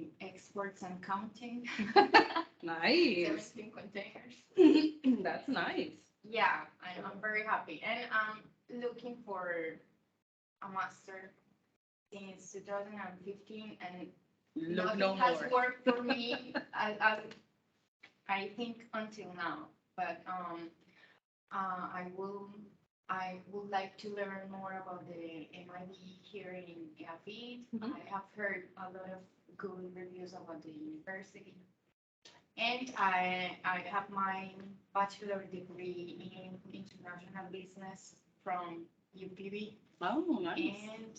studying exports and counting. Nice. 17 containers. That's nice. Yeah, I'm very happy. And I'm looking for a master since 2015, and Look nothing no has more. worked for me, I think, until now. But I would like to learn more about the MIB here in EAFIT. Mhm. I have heard a lot of good reviews about the university. And I have my bachelor degree in international business from UPB. Oh, nice.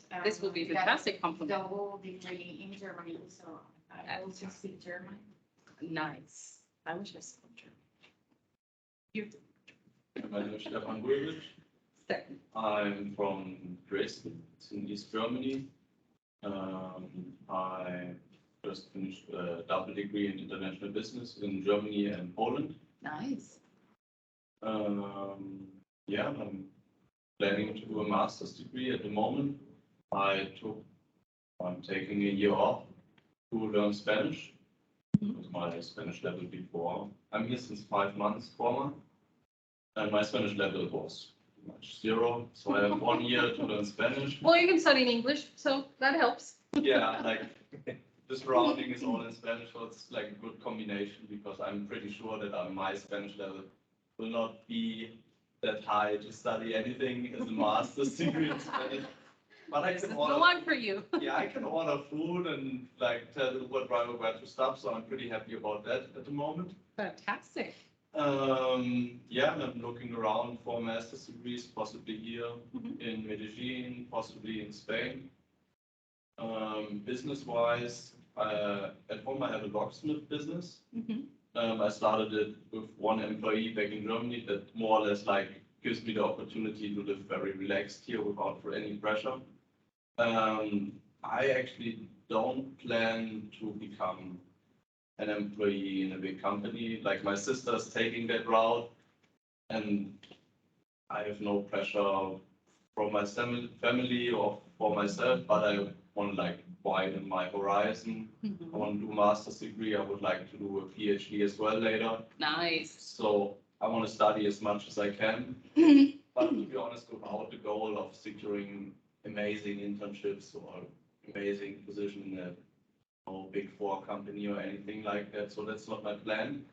And This will be a got fantastic compliment. double degree in Germany, so I also speak German. Nice. I wish I spoke German. You. My name is Stefan Gulwitsch. Second. I'm from Dresden, it's in East Germany. I just finished a double degree in international business in Germany and Poland. Nice. Yeah, I'm planning to do a master's degree at the moment. I'm taking a year off to learn Spanish. With my Spanish level before. I'm here since 5 months, 4 months. And my Spanish level was pretty much 0. So I have 1 year to learn Spanish. Well, you can study in English, so that helps. Yeah, like the surrounding is all in Spanish, so it's like a good combination because I'm pretty sure that my Spanish level will not be that high to study anything as a master's degree in Spanish. But I This can is the order, one for you. yeah, I can order food and like tell the Uber driver where to stop, so I'm pretty happy about that at the moment. Fantastic. Yeah, I'm looking around for master's degrees, possibly here in Medellin, possibly in Spain. Business-wise, at home I have a locksmith business. I started it with 1 employee back in Germany that more or less like gives me the opportunity to live very relaxed here without any pressure. I actually don't plan to become an employee in a big company. Like my sister's taking that route, and I have no pressure from my family or for myself, but I want to like widen my horizon. I want to do a master's degree. I would like to do a PhD as well later. Nice. So I want to study as much as I can. But to be honest, without the goal of securing amazing internships or amazing position in a big 4 company or anything like that. So that's not my plan.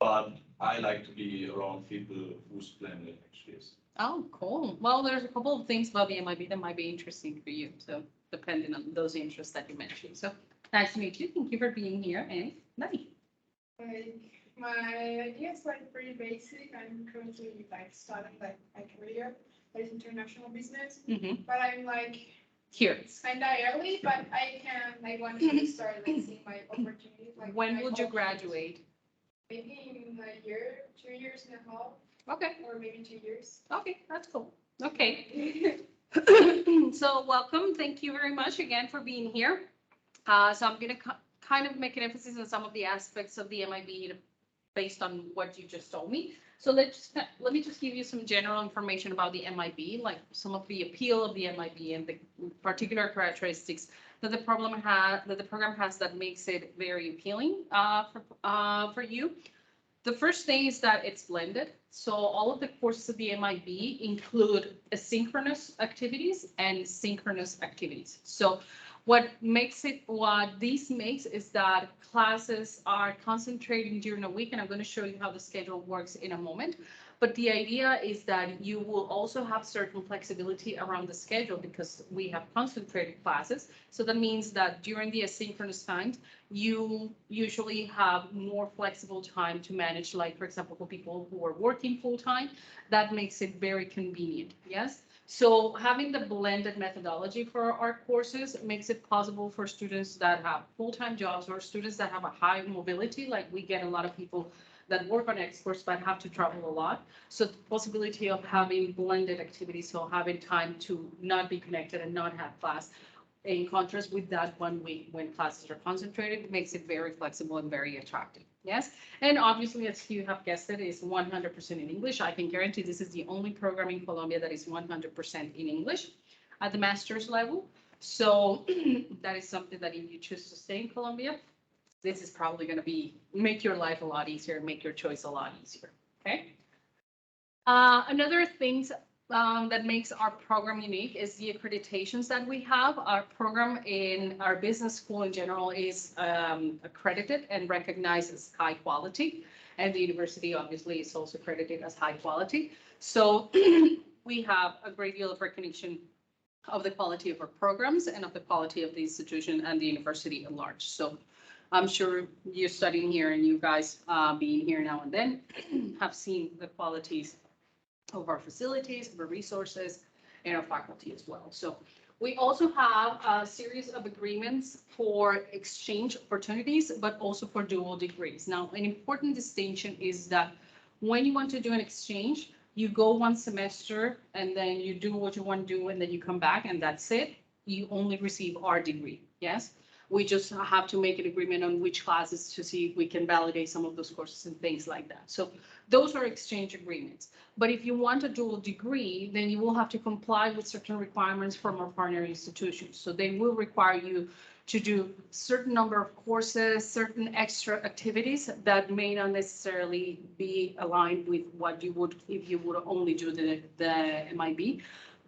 But I like to be around people whose plan it actually is. Oh, cool. Well, there's a couple of things about the MIB that might be interesting for you. So depending on those interests that you mentioned. So nice to meet you. Thank you for being here. And bye. My idea is like pretty basic. I'm currently like starting like my career as international business, but I'm like Here. it's kind of early, but I want to start like seeing my opportunities. Like When my would you options. graduate? Maybe in a year, 2 years and a half, Okay. or maybe 2 years. Okay, that's cool. Okay. So welcome. Thank you very much again for being here. So I'm going to kind of make an emphasis on some of the aspects of the MIB based on what you just told me. So let me just give you some general information about the MIB, like some of the appeal of the MIB and the particular characteristics that the program has that makes it very appealing for you. The first thing is that it's blended. So all of the courses of the MIB include asynchronous activities and synchronous activities. So what this makes is that classes are concentrating during a week, and I'm going to show you how the schedule works in a moment. But the idea is that you will also have certain flexibility around the schedule because we have concentrated classes. So that means that during the asynchronous times, you usually have more flexible time to manage, like, for example, for people who are working full time, that makes it very convenient. Yes. So having the blended methodology for our courses makes it possible for students that have full-time jobs or students that have a high mobility, like we get a lot of people that work on exports but have to travel a lot. So the possibility of having blended activities, so having time to not be connected and not have class, in contrast with that 1 week when classes are concentrated, makes it very flexible and very attractive. Yes, and obviously, as you have guessed, it is 100% in English. I can guarantee this is the only program in Colombia that is 100% in English at the master's level. So that is something that if you choose to stay in Colombia, this is probably going to make your life a lot easier, make your choice a lot easier. Okay. Another thing that makes our program unique is the accreditations that we have. Our program in our business school in general is accredited and recognized as high quality. And the university obviously is also accredited as high quality. So we have a great deal of recognition of the quality of our programs and of the quality of the institution and the university at large. So I'm sure you're studying here and you guys being here now and then have seen the qualities of our facilities, of our resources, and our faculty as well. So we also have a series of agreements for exchange opportunities, but also for dual degrees. Now, an important distinction is that when you want to do an exchange, you go one semester and then you do what you want to do and then you come back and that's it. You only receive our degree, yes? We just have to make an agreement on which classes to see if we can validate some of those courses and things like that. So those are exchange agreements. But if you want a dual degree, then you will have to comply with certain requirements from our partner institutions. So they will require you to do certain number of courses, certain extra activities that may not necessarily be aligned with what you would if you would only do the MIB,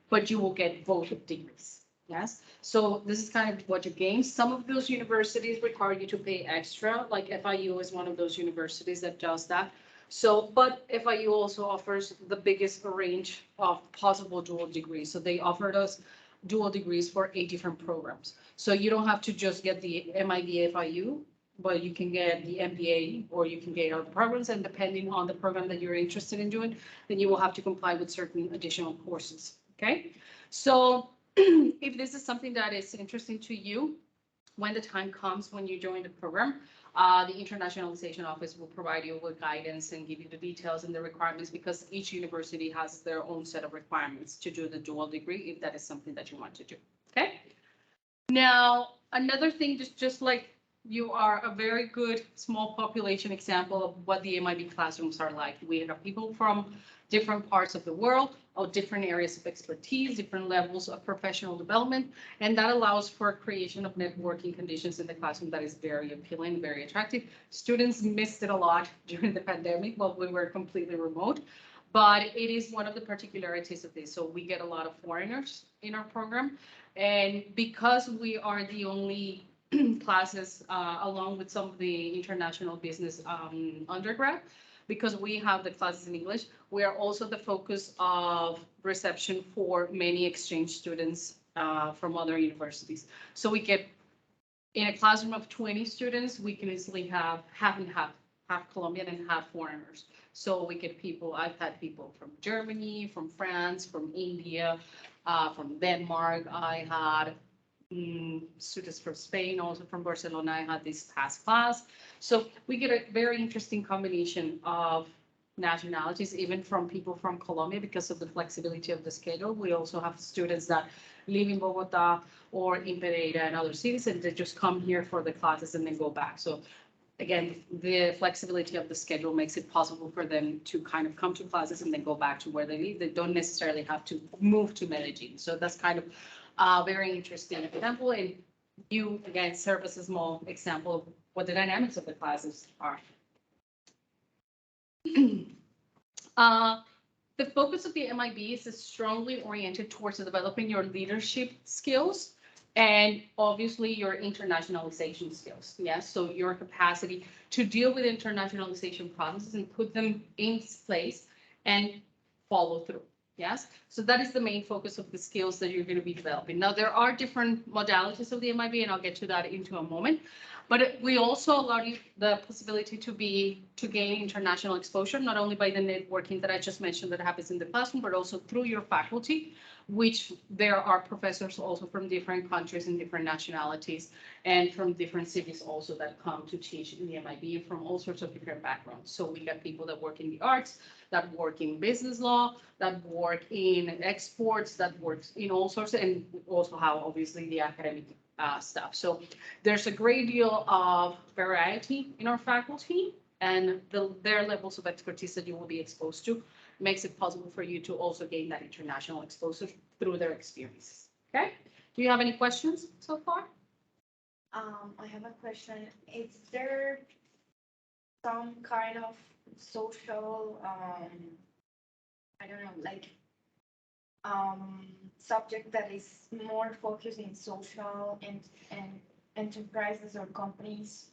but you will get both degrees. Yes, so this is kind of what you gain. Some of those universities require you to pay extra, like FIU is one of those universities that does that. So, but FIU also offers the biggest range of possible dual degrees. So they offered us dual degrees for 8 different programs. So you don't have to just get the MIB FIU, but you can get the MBA or you can get other programs. And depending on the program that you're interested in doing, then you will have to comply with certain additional courses. Okay, so if this is something that is interesting to you, when the time comes when you join the program, the internationalization office will provide you with guidance and give you the details and the requirements because each university has their own set of requirements to do the dual degree if that is something that you want to do. Okay. Now, another thing, just like you are a very good small population example of what the MIB classrooms are like. We have people from different parts of the world, of different areas of expertise, different levels of professional development, and that allows for creation of networking conditions in the classroom that is very appealing, very attractive. Students missed it a lot during the pandemic while we were completely remote, but it is one of the particularities of this. So we get a lot of foreigners in our program, and because we are the only classes along with some of the international business undergrad, because we have the classes in English, we are also the focus of reception for many exchange students from other universities. So we get, in a classroom of 20 students, we can easily have half and half, half Colombian and half foreigners. So we get people, I've had people from Germany, from France, from India, from Denmark. I had students from Spain, also from Barcelona. I had this past class. So we get a very interesting combination of nationalities, even from people from Colombia, because of the flexibility of the schedule. We also have students that live in Bogota or in Pereira and other cities, and they just come here for the classes and then go back. So again, the flexibility of the schedule makes it possible for them to kind of come to classes and then go back to where they live. They don't necessarily have to move to Medellin. So that's kind of very interesting example, and you again serve as a small example of what the dynamics of the classes are. The focus of the MIB is strongly oriented towards developing your leadership skills and obviously your internationalization skills. Yes, so your capacity to deal with internationalization processes and put them in place and follow through. Yes, so that is the main focus of the skills that you're going to be developing. Now, there are different modalities of the MIB, and I'll get to that into a moment. But we also allow you the possibility to gain international exposure, not only by the networking that I just mentioned that happens in the classroom, but also through your faculty, which there are professors also from different countries and different nationalities and from different cities also that come to teach in the MIB from all sorts of different backgrounds. So we got people that work in the arts, that work in business law, that work in exports, that works in all sorts, and also have obviously the academic stuff. So there's a great deal of variety in our faculty, and their levels of expertise that you will be exposed to makes it possible for you to also gain that international exposure through their experiences. Okay, Do you have any questions so far? I have a question. Is there some kind of social, I don't know, like, subject that is more focused in social and enterprises or companies,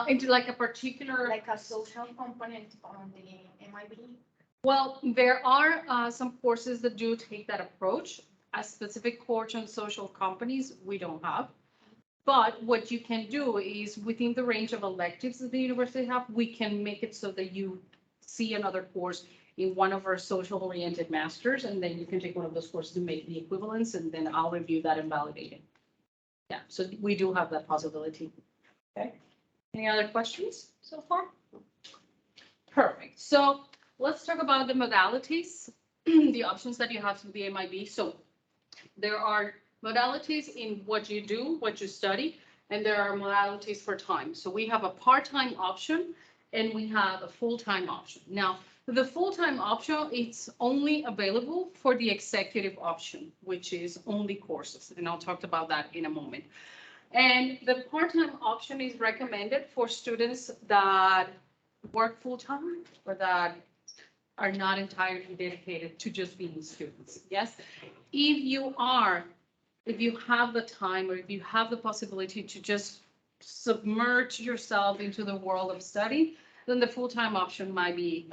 Into like a particular, like a social component on the MIB? well, there are some courses that do take that approach. A specific course on social companies, we don't have. But what you can do is within the range of electives that the university have, we can make it so that you see another course in one of our social oriented masters, and then you can take one of those courses to make the equivalence, and then I'll review that and validate it. Yeah, so we do have that possibility. Okay. Any other questions so far? Perfect. So let's talk about the modalities, the options that you have through the MIB. So there are modalities in what you do, what you study, and there are modalities for time. So we have a part-time option and we have a full-time option. Now, the full-time option, it's only available for the executive option, which is only courses. And I'll talk about that in a moment. And the part-time option is recommended for students that work full-time or that are not entirely dedicated to just being students. Yes, if you have the time or if you have the possibility to just submerge yourself into the world of study, then the full-time option might be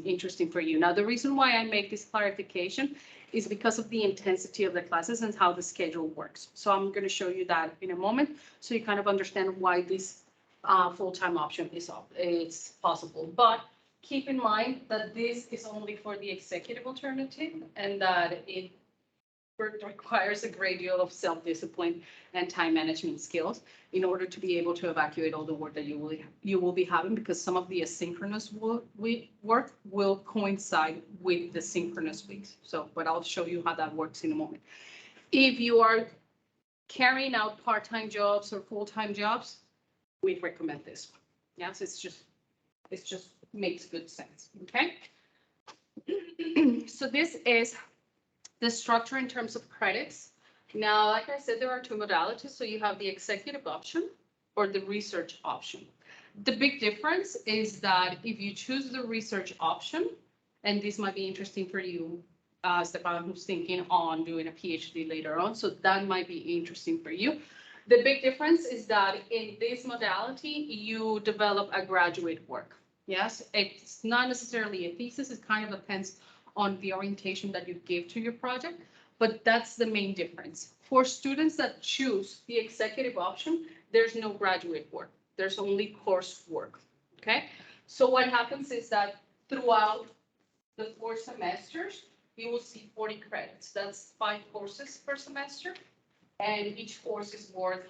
interesting for you. Now, the reason why I make this clarification is because of the intensity of the classes and how the schedule works. So I'm going to show you that in a moment, so you kind of understand why this full-time option is possible. But keep in mind that this is only for the executive alternative and that it requires a great deal of self-discipline and time management skills in order to be able to evacuate all the work that you will be having, because some of the asynchronous work will coincide with the synchronous weeks. So, but I'll show you how that works in a moment. If you are carrying out part-time jobs or full-time jobs, we recommend this one. Yes, it just makes good sense. Okay. So this is the structure in terms of credits. Now, like I said, there are two modalities. So you have the executive option or the research option. The big difference is that if you choose the research option, and this might be interesting for you, Stefan, who's thinking on doing a PhD later on, so that might be interesting for you. The big difference is that in this modality, you develop a graduate work. Yes, it's not necessarily a thesis. It kind of depends on the orientation that you give to your project, but that's the main difference. For students that choose the executive option, there's no graduate work. There's only course work, okay? So what happens is that throughout the 4 semesters, you will see 40 credits. That's 5 courses per semester, and each course is worth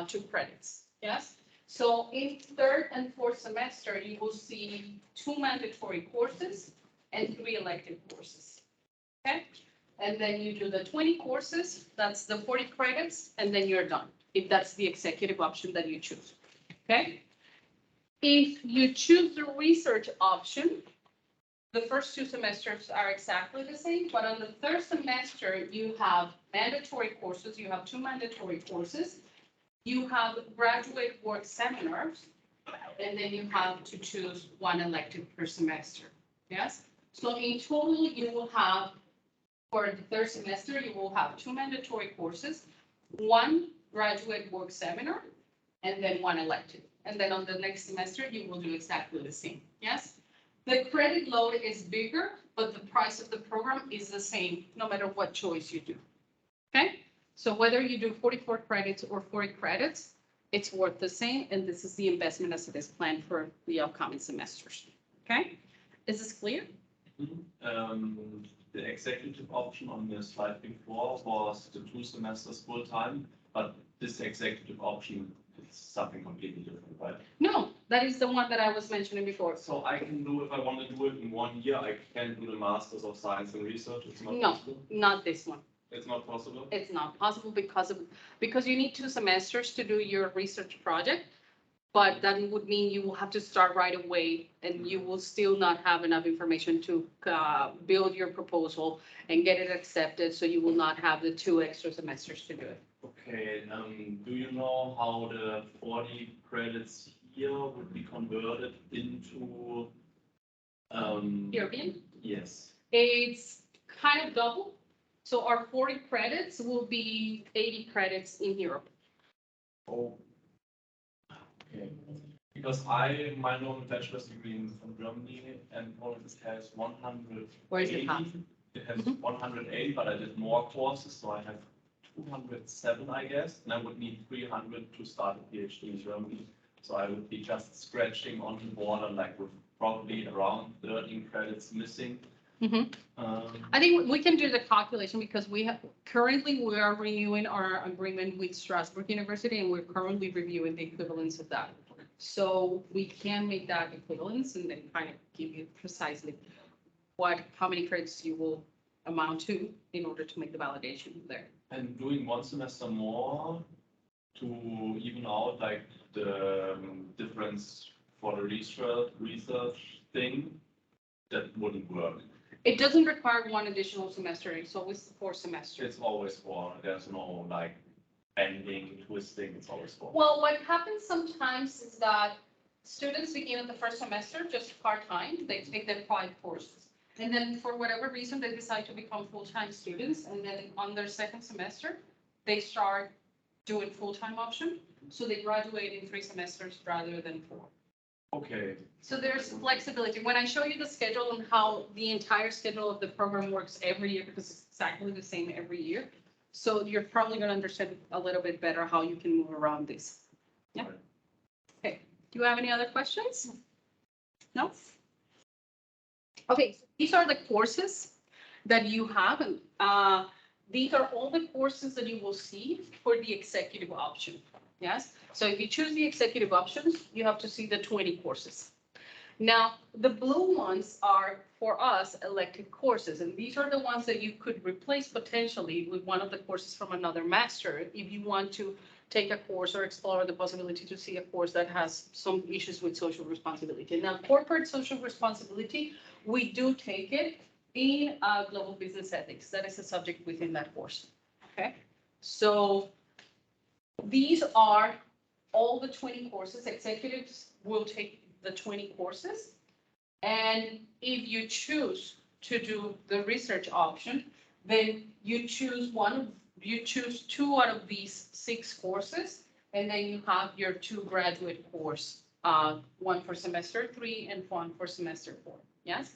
2 credits, yes? So in 3rd and 4th semester, you will see 2 mandatory courses and 3 elective courses, okay? And then you do the 20 courses, that's the 40 credits, and then you're done, if that's the executive option that you choose, okay? If you choose the research option, the first 2 semesters are exactly the same, but on the 3rd semester, you have mandatory courses, you have 2 mandatory courses, you have graduate work seminars, and then you have to choose 1 elective per semester, yes? So in total, you will have, for the 3rd semester, you will have 2 mandatory courses, 1 graduate work seminar, and then 1 elective. And then on the next semester, you will do exactly the same, yes? The credit load is bigger, but the price of the program is the same, no matter what choice you do, okay? So whether you do 44 credits or 40 credits, it's worth the same, and this is the investment as it is planned for the upcoming semesters, okay? Is this clear? The executive option on the slide before was the 2 semesters full time, but this executive option is something completely different, right? No, that is the one that I was mentioning before. So I can do, if I want to do it in 1 year, I can do the Masters of Science and Research. It's not No. possible. Not this one. It's not possible. It's not possible because you need 2 semesters to do your research project. but that would mean you will have to start right away and you will still not have enough information to build your proposal and get it accepted, so you will not have the 2 extra semesters to do it. Okay, do you know how the 40 credits here would be converted into? European? Yes. It's kind of double. So our 40 credits will be 80 credits in Europe. Oh. Okay. Because my normal bachelor's degree from Germany, and all of this has 180. Where is it half? It has 108, but I did more courses, so I have 207, I guess, and I would need 300 to start a PhD in Germany. So I would be just scratching on the border, like with probably around 13 credits missing. I think we can do the calculation because we are renewing our agreement with Strasbourg University, and we're currently reviewing the equivalence of that. So we can make that equivalence and then kind of give you precisely how many credits you will amount to in order to make the validation there. And doing 1 semester more to even out like the difference for the research thing, that wouldn't work. It doesn't require 1 additional semester. It's always 4 semesters. It's always 4. There's no like bending, twisting. It's always 4. Well, what happens sometimes is that students begin at the first semester just part-time. They take their 5 courses. And then for whatever reason, they decide to become full-time students. And then on their 2nd semester, they start doing full-time option. So they graduate in 3 semesters rather than 4. Okay. So there's flexibility. When I show you the schedule and how the entire schedule of the program works every year, because it's exactly the same every year. So you're probably going to understand a little bit better how you can move around this. Yeah. Right. Okay. Do you have any other questions? No? Okay. So these are the courses that you have. And these are all the courses that you will see for the executive option. Yes. So if you choose the executive options, you have to see the 20 courses. Now, the blue ones are, for us, elective courses, and these are the ones that you could replace potentially with one of the courses from another master if you want to take a course or explore the possibility to see a course that has some issues with social responsibility. Now, corporate social responsibility, we do take it in global business ethics. That is a subject within that course. Okay, so these are all the 20 courses. Executives will take the 20 courses. And if you choose to do the research option, then you choose 2 out of these 6 courses, and then you have your 2 graduate course, 1 for semester 3 and 1 for semester 4. Yes?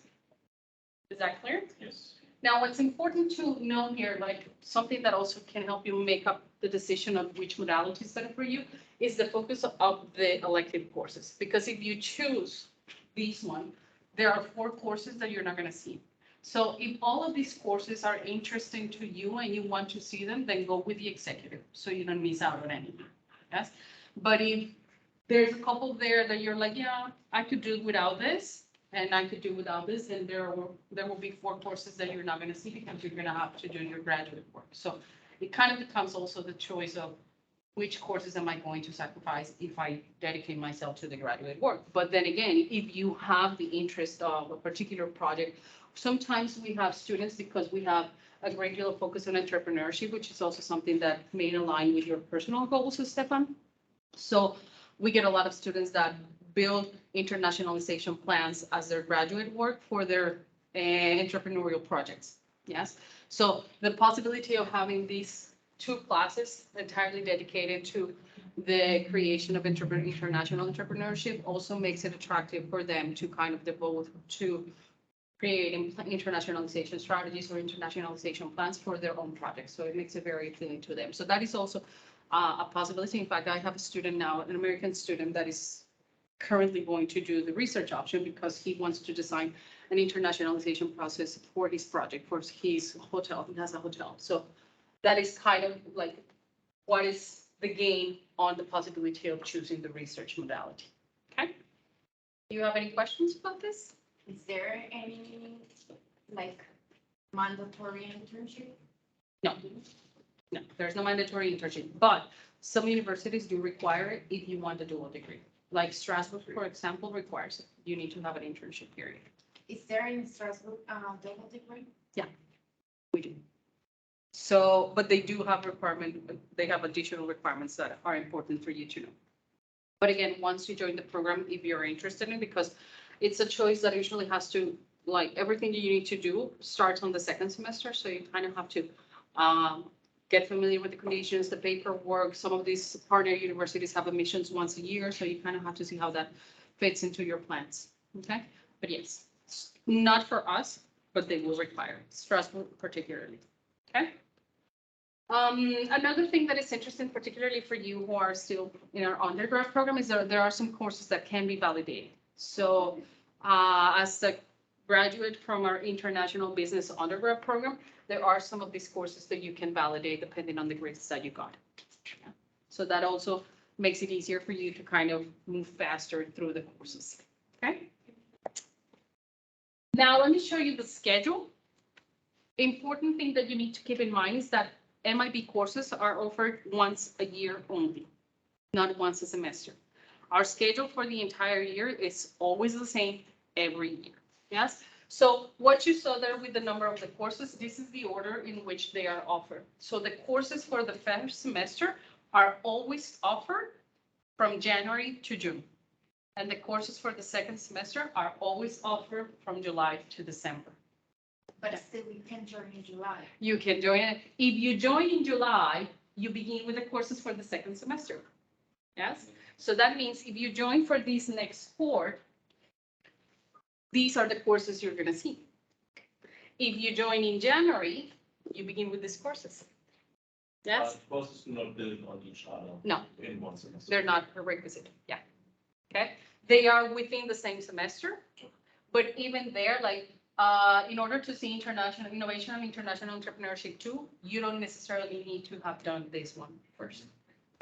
Is that clear? Yes. Now, what's important to know here, like something that also can help you make up the decision of which modality is better for you, is the focus of the elective courses. Because if you choose these one, there are 4 courses that you're not going to see. So if all of these courses are interesting to you and you want to see them, then go with the executive, so you don't miss out on anything. Yes. But if there's a couple there that you're like, yeah, I could do without this, and I could do without this, and there will be 4 courses that you're not going to see because you're going to have to do your graduate work. So it kind of becomes also the choice of which courses am I going to sacrifice if I dedicate myself to the graduate work. But then again, if you have the interest of a particular project, sometimes we have students, because we have a great deal of focus on entrepreneurship, which is also something that may align with your personal goals, Stefan. So we get a lot of students that build internationalization plans as their graduate work for their entrepreneurial projects. Yes. So the possibility of having these 2 classes entirely dedicated to the creation of international entrepreneurship also makes it attractive for them to kind of devote to creating internationalization strategies or internationalization plans for their own projects. So it makes it very appealing to them. So that is also a possibility. In fact, I have a student now, an American student, that is currently going to do the research option because he wants to design an internationalization process for his project, for his hotel. He has a hotel. So that is kind of like what is the gain on the possibility of choosing the research modality. Okay. Do you have any questions about this? Is there any like mandatory internship? No. No, there's no mandatory internship, but some universities do require it if you want a dual degree. Like Strasbourg, for example, requires it. You need to have an internship period. Is there in Strasbourg, double degree? We do. So, but they do have they have additional requirements that are important for you to know. But again, once you join the program, if you're interested in, because it's a choice that usually has to, like, everything you need to do starts on the second semester. So you kind of have to get familiar with the conditions, the paperwork. Some of these partner universities have admissions once a year. So you kind of have to see how that fits into your plans. Okay. But yes, not for us, but they will require it, Strasbourg particularly. Okay. Another thing that is interesting, particularly for you who are still in our undergrad program, is there are some courses that can be validated. So as a graduate from our international business undergrad program, there are some of these courses that you can validate depending on the grades that you got. So that also makes it easier for you to kind of move faster through the courses. Okay. Now, let me show you the schedule. Important thing that you need to keep in mind is that MIB courses are offered once a year only, not once a semester. Our schedule for the entire year is always the same every year. Yes. So what you saw there with the number of the courses, this is the order in which they are offered. So the courses for the first semester are always offered from January to June. And the courses for the second semester are always offered from July to December. But still, we can join in July. You can join it. If you join in July, you begin with the courses for the second semester. Yes. So that means if you join for these next 4, these are the courses you're going to see. If you join in January, you begin with these courses. Yes. Courses do not build on each other. No. In one semester. They're not prerequisite. Yeah. Okay. They are within the same semester, but even there, like, in order to see international innovation and international entrepreneurship too, you don't necessarily need to have done this one first.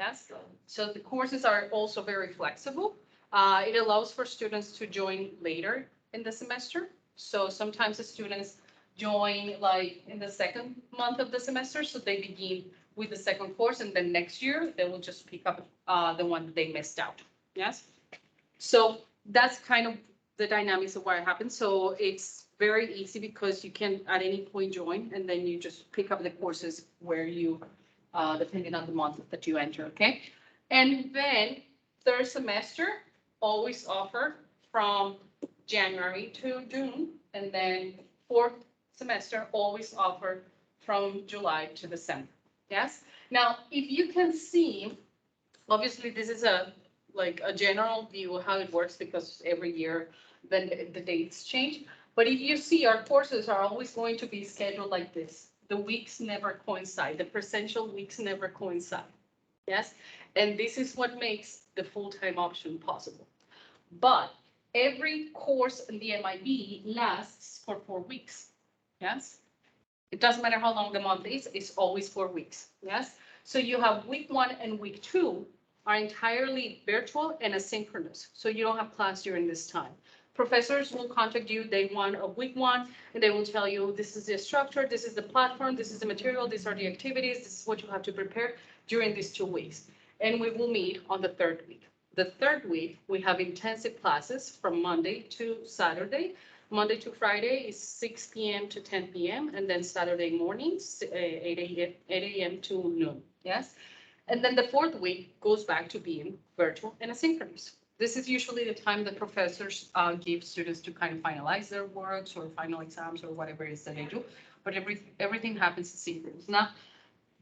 Yes. So the courses are also very flexible. It allows for students to join later in the semester. So sometimes the students join like in the second month of the semester. So they begin with the second course, and then next year they will just pick up the one that they missed out. Yes. So that's kind of the dynamics of what happens. So it's very easy because you can at any point join, and then you just pick up the courses where you, depending on the month that you enter, okay? And then third semester always offer from January to June, and then fourth semester always offer from July to December, yes? Now, if you can see, obviously this is a general view of how it works because every year then the dates change. But if you see, our courses are always going to be scheduled like this. The weeks never coincide. The presential weeks never coincide. Yes. And this is what makes the full-time option possible. But every course in the MIB lasts for 4 weeks. Yes. It doesn't matter how long the month is, it's always 4 weeks. Yes. So you have week 1 and week 2 are entirely virtual and asynchronous. So you don't have class during this time. Professors will contact you day 1 of week 1, and they will tell you, this is the structure, this is the platform, this is the material, these are the activities, this is what you have to prepare during these 2 weeks. And we will meet on the 3rd week. The 3rd week, we have intensive classes from Monday to Saturday. Monday to Friday is 6 p.m. to 10 p.m. and then Saturday mornings, 8 a.m. to noon. Yes. And then the 4th week goes back to being virtual and asynchronous. This is usually the time that professors give students to kind of finalize their works or final exams or whatever it is that they do. But everything happens asynchronous. Now,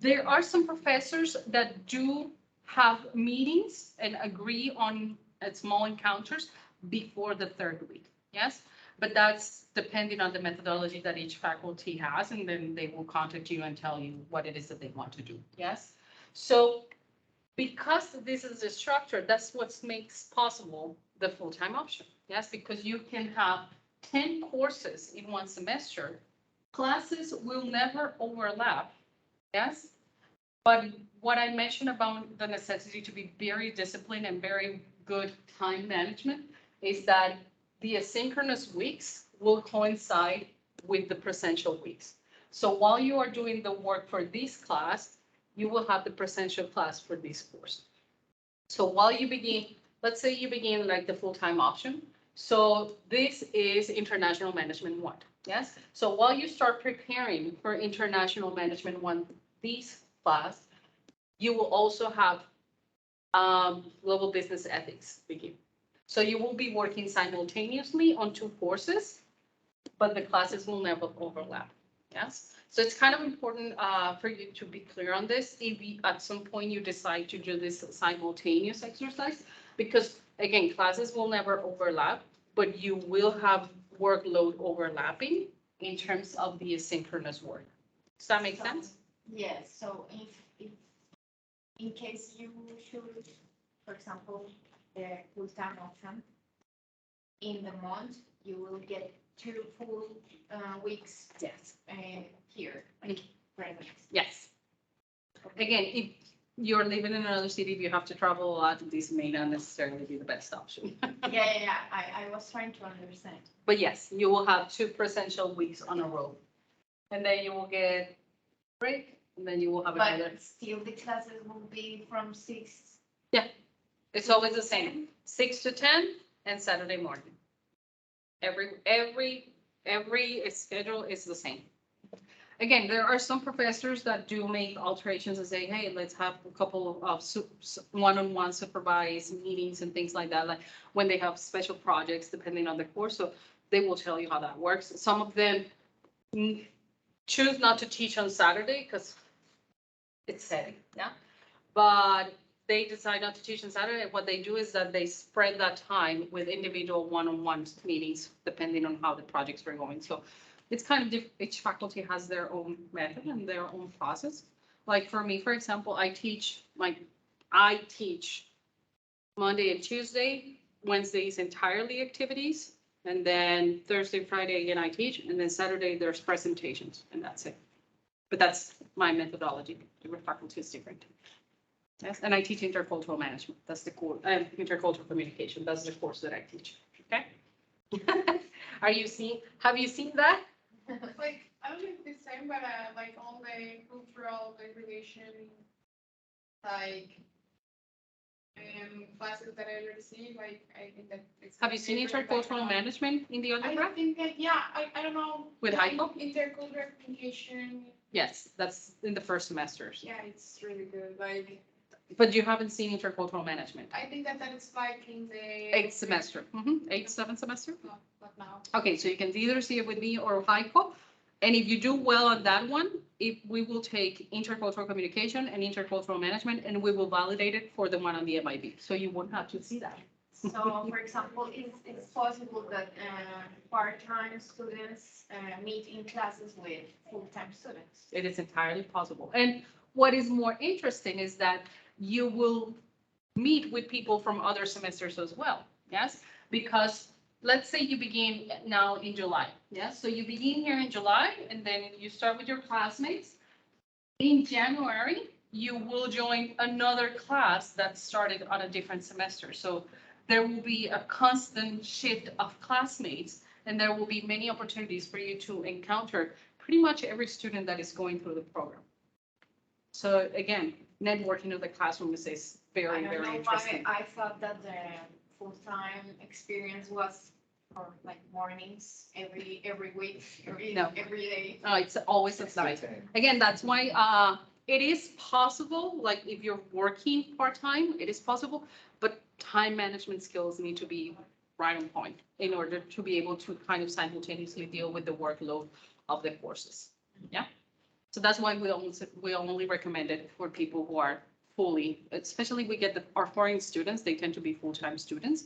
there are some professors that do have meetings and agree on small encounters before the 3rd week. Yes. But that's depending on the methodology that each faculty has, and then they will contact you and tell you what it is that they want to do. Yes. So because this is the structure, that's what makes possible the full-time option. Yes, because you can have 10 courses in one semester. Classes will never overlap. Yes. But what I mentioned about the necessity to be very disciplined and very good time management is that the asynchronous weeks will coincide with the presential weeks. So while you are doing the work for this class, you will have the presential class for this course. So while you begin, let's say you begin like the full-time option. So this is International Management 1, yes? So while you start preparing for International Management 1, this class, you will also have Global Business Ethics begin. So you will be working simultaneously on 2 courses, but the classes will never overlap, yes? So it's kind of important for you to be clear on this if you, at some point you decide to do this simultaneous exercise, because again, classes will never overlap, but you will have workload overlapping in terms of the asynchronous work. Does that make sense? Yes, so if in case you choose, for example, the full-time option, in the month, you will get 2 full weeks Yes. here, like present. Yes. Again, if you're living in another city, if you have to travel a lot, this may not necessarily be the best option. Yeah, I was trying to understand. But yes, you will have 2 presential weeks on a row. And then you will get break, and then you will have another. But still the classes will be from 6. It's always the same, 6 to 10 and Saturday morning. Every schedule is the same. Again, there are some professors that do make alterations and say, hey, let's have a couple of one-on-one supervised meetings and things like that, like when they have special projects depending on the course. So they will tell you how that works. Some of them choose not to teach on Saturday because it's setting, yeah. But they decide not to teach on Saturday. What they do is that they spread that time with individual one-on-one meetings, depending on how the projects are going. So it's kind of each faculty has their own method and their own process. Like for me, for example, I teach Monday and Tuesday, Wednesdays entirely activities, and then Thursday, Friday again I teach, and then Saturday there's presentations, and that's it. But that's my methodology. Every faculty is different. Yes, and I teach intercultural management. That's the course. Intercultural communication. That's the course that I teach. Okay. Have you seen that? Like, I don't know if it's the same, but like all the cultural, like relation, like classes that I receive, like I think that it's. Have you seen intercultural management in the I undergrad? think that, yeah, I don't know. With like, Heiko? Intercultural communication, Yes, that's in the first semesters. yeah, it's really good, like, But you haven't seen intercultural management. I think that is like in the. 8th semester. 8th, 7th semester. Not now. Okay, so you can either see it with me or Heiko. And if you do well on that one, we will take intercultural communication and intercultural management, and we will validate it for the one on the MIB. So you won't have to see that. So, for example, it's possible that part-time students meet in classes with full-time students. It is entirely possible. And what is more interesting is that you will meet with people from other semesters as well. Yes, because let's say you begin now in July. Yes, so you begin here in July, and then you start with your classmates. In January, you will join another class that started on a different semester. So there will be a constant shift of classmates, and there will be many opportunities for you to encounter pretty much every student that is going through the program. So again, networking of the classroom is very, very interesting. I thought that the full-time experience was for like mornings every week, No. every day. It's always at night. Again, that's why it is possible, like if you're working part-time, it is possible, but time management skills need to be right on point in order to be able to kind of simultaneously deal with the workload of the courses. Yeah. So that's why we only recommend it for people who are fully, especially we get our foreign students, they tend to be full-time students,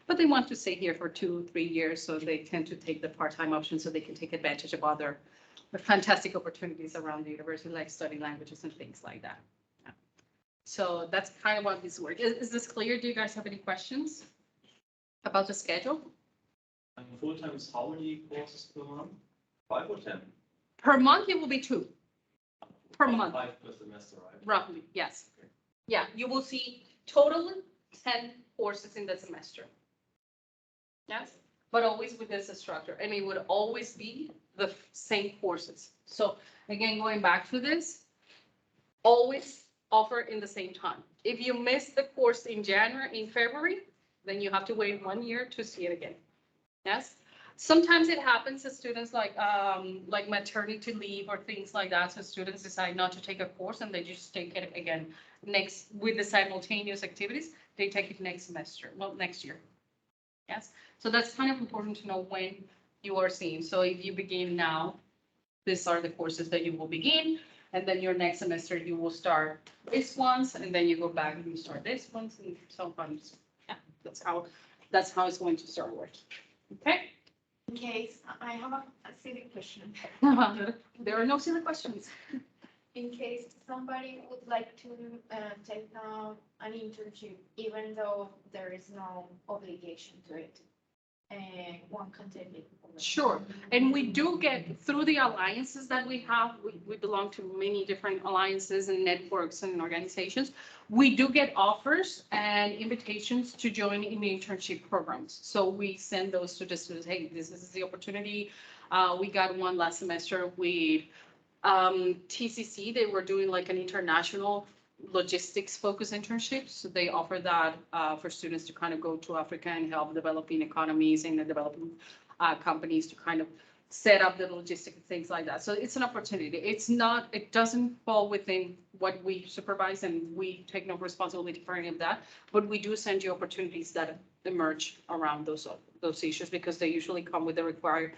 but they want to stay here for 2-3 years. So they tend to take the part-time option so they can take advantage of other fantastic opportunities around the university, like studying languages and things like that. Yeah. So that's kind of what this works. Is this clear? Do you guys have any questions about the schedule? Full-time is how many courses per month? 5 or 10? Per month, it will be 2. Per month. 5 per semester, right? Roughly, yes. Okay. Yeah, you will see total 10 courses in the semester. Yes, but always with this structure, and it would always be the same courses. So again, going back to this, always offer in the same time. If you miss the course in January, in February, then you have to wait 1 year to see it again. Yes. Sometimes it happens to students like maternity leave or things like that. So students decide not to take a course and they just take it again next with the simultaneous activities. They take it next semester, well, next year. Yes. So that's kind of important to know when you are seeing. So if you begin now, these are the courses that you will begin. And then your next semester, you will start this ones, and then you go back and you start this ones, and so on. Yeah, that's how it's going to start working. Okay. In case, I have a silly question. There are no silly questions. In case somebody would like to take an internship, even though there is no obligation to it, one can take it. Sure. And we do get through the alliances that we have, we belong to many different alliances and networks and organizations. We do get offers and invitations to join in the internship programs. So we send those to the students. Hey, this is the opportunity. We got one last semester with TCC. They were doing like an international logistics focused internship. So they offer that for students to kind of go to Africa and help developing economies and the developing companies to kind of set up the logistics and things like that. So it's an opportunity. It doesn't fall within what we supervise and we take no responsibility for any of that, but we do send you opportunities that emerge around those issues because they usually come with the required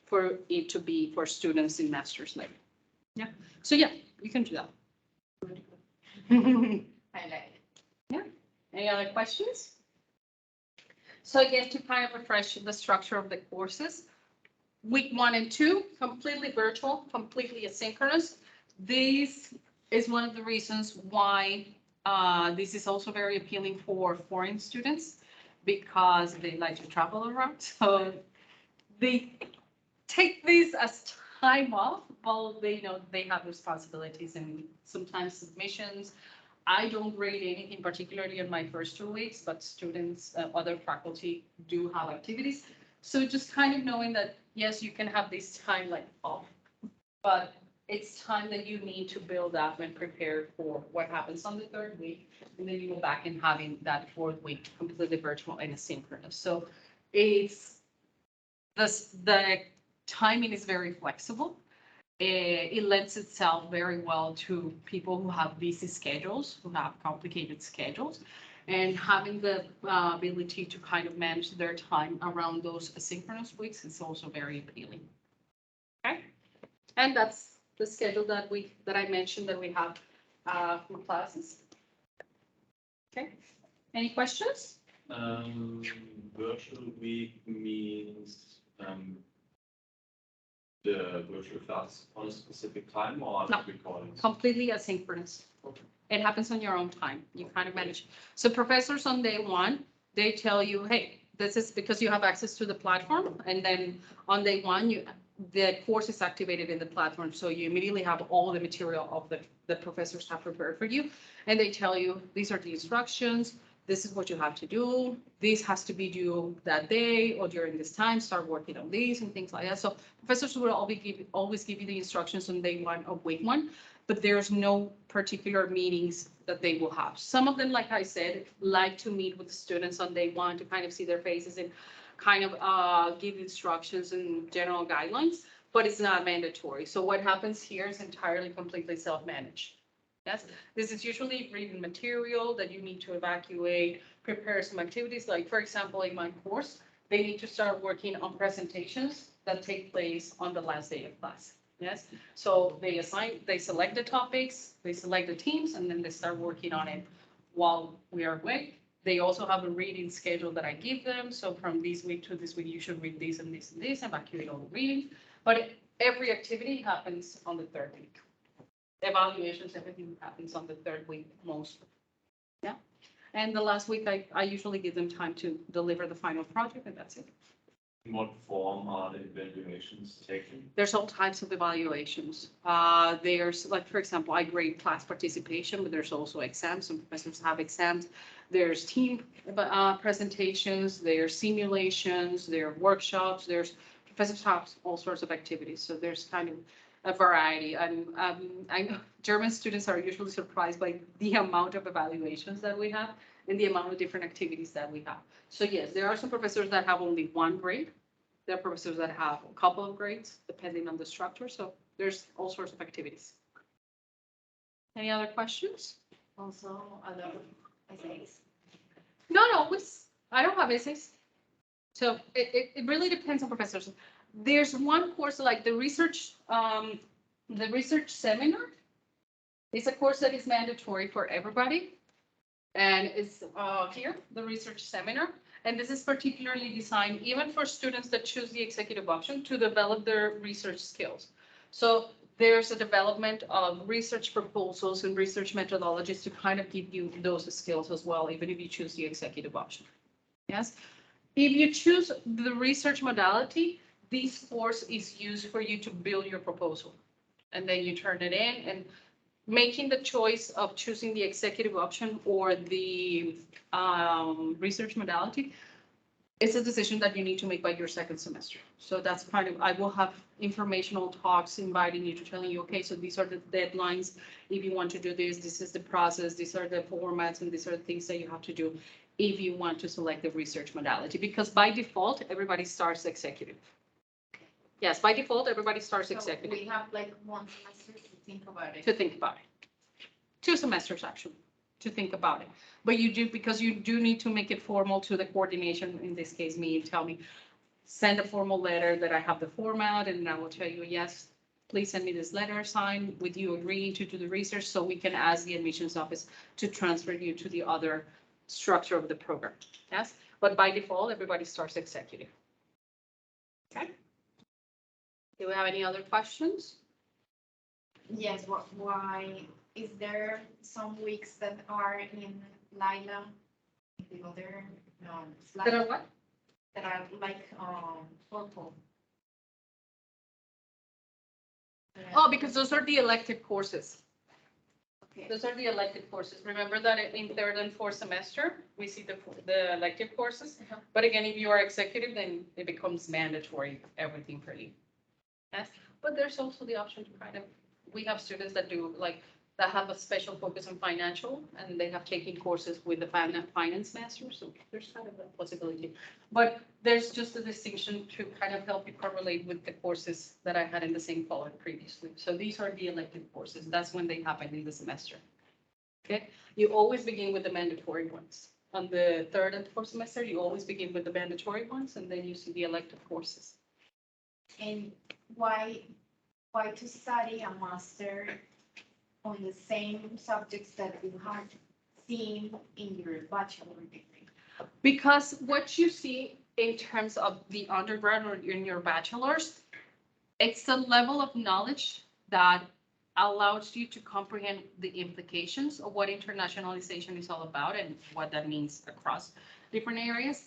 for it to be for students in master's level. Yeah. So yeah, you can do that. I like it. Yeah. Any other questions? So again, to kind of refresh the structure of the courses, week 1 and 2, completely virtual, completely asynchronous. This is one of the reasons why this is also very appealing for foreign students because they like to travel around. So they take this as time off while they know they have responsibilities and sometimes submissions. I don't grade anything particularly in my first 2 weeks, but students, other faculty do have activities. So just kind of knowing that, yes, you can have this time like off, but it's time that you need to build up and prepare for what happens on the 3rd week. And then you go back and having that 4th week completely virtual and asynchronous. So it's the timing is very flexible. It lends itself very well to people who have busy schedules, who have complicated schedules, and having the ability to kind of manage their time around those asynchronous weeks is also very appealing. Okay, and that's the schedule that I mentioned that we have for classes. Okay, any questions? Virtual week means the virtual class on a specific time or No. recordings? Completely asynchronous. It happens on your own time. You kind of manage. So professors on day 1, they tell you, hey, this is because you have access to the platform. And then on day 1, the course is activated in the platform. So you immediately have all the material of the professors have prepared for you. And they tell you, these are the instructions. This is what you have to do. This has to be due that day or during this time, start working on these and things like that. So professors will always give you the instructions on day 1 of week 1, but there's no particular meetings that they will have. Some of them, like I said, like to meet with the students on day 1 to kind of see their faces and kind of give instructions and general guidelines, but it's not mandatory. So what happens here is entirely completely self-managed. Yes, this is usually reading material that you need to evacuate, prepare some activities. Like, for example, in my course, they need to start working on presentations that take place on the last day of class. Yes, so they select the topics, they select the teams, and then they start working on it while we are away. They also have a reading schedule that I give them. So from this week to this week, you should read this and this and this, evacuate all the reading. But every activity happens on the 3rd week. Evaluations, everything happens on the 3rd week most. Yeah. And the last week, I usually give them time to deliver the final project, and that's it. In what form are the evaluations taken? There's all types of evaluations. There's, like, for example, I grade class participation, but there's also exams. Some professors have exams. There's team presentations, there's simulations, there are workshops, there's professors have all sorts of activities. So there's kind of a variety. I know German students are usually surprised by the amount of evaluations that we have and the amount of different activities that we have. So yes, there are some professors that have only one grade. There are professors that have a couple of grades, depending on the structure. So there's all sorts of activities. Any other questions? Also, a lot of essays. Not always. I don't have essays. So it really depends on professors. There's one course like the research seminar. It's a course that is mandatory for everybody. And it's here, the research seminar. And this is particularly designed even for students that choose the executive option to develop their research skills. So there's a development of research proposals and research methodologies to kind of give you those skills as well, even if you choose the executive option. Yes. If you choose the research modality, this course is used for you to build your proposal. And then you turn it in, and making the choice of choosing the executive option or the research modality, it's a decision that you need to make by your second semester. So that's kind of, I will have informational talks inviting you to telling you, okay, so these are the deadlines. If you want to do this, this is the process, these are the formats, and these are the things that you have to do if you want to select the research modality, because by default, everybody starts executive. Yes, by default, everybody starts So executive. we have like 1 semester to think about it. To think about it. 2 semesters actually, to think about it. But you do, because you do need to make it formal to the coordination, in this case, me, tell me, send a formal letter that I have the format, and I will tell you, yes, please send me this letter signed with you agreeing to do the research, so we can ask the admissions office to transfer you to the other structure of the program. Yes, but by default, everybody starts executive. Okay. Do we have any other questions? Yes, why is there some weeks that are in Lila, the other, That are what? that are like, purple? Oh, because those are the elective courses. Okay. Those are the elective courses. Remember that in 3rd and 4th semester, we see the elective courses. Uh-huh. But again, if you are executive, then it becomes mandatory, everything for you. Yes, but there's also the option to kind of, we have students that do like, that have a special focus on financial, and they have taken courses with the finance master, so there's kind of a possibility. But there's just a distinction to kind of help you correlate with the courses that I had in the same color previously. So these are the elective courses. That's when they happen in the semester. Okay, you always begin with the mandatory ones. On the 3rd and 4th semester, you always begin with the mandatory ones, and then you see the elective courses. And why to study a master on the same subjects that you have seen in your bachelor degree? Because what you see in terms of the undergrad or in your bachelor's, it's the level of knowledge that allows you to comprehend the implications of what internationalization is all about and what that means across different areas.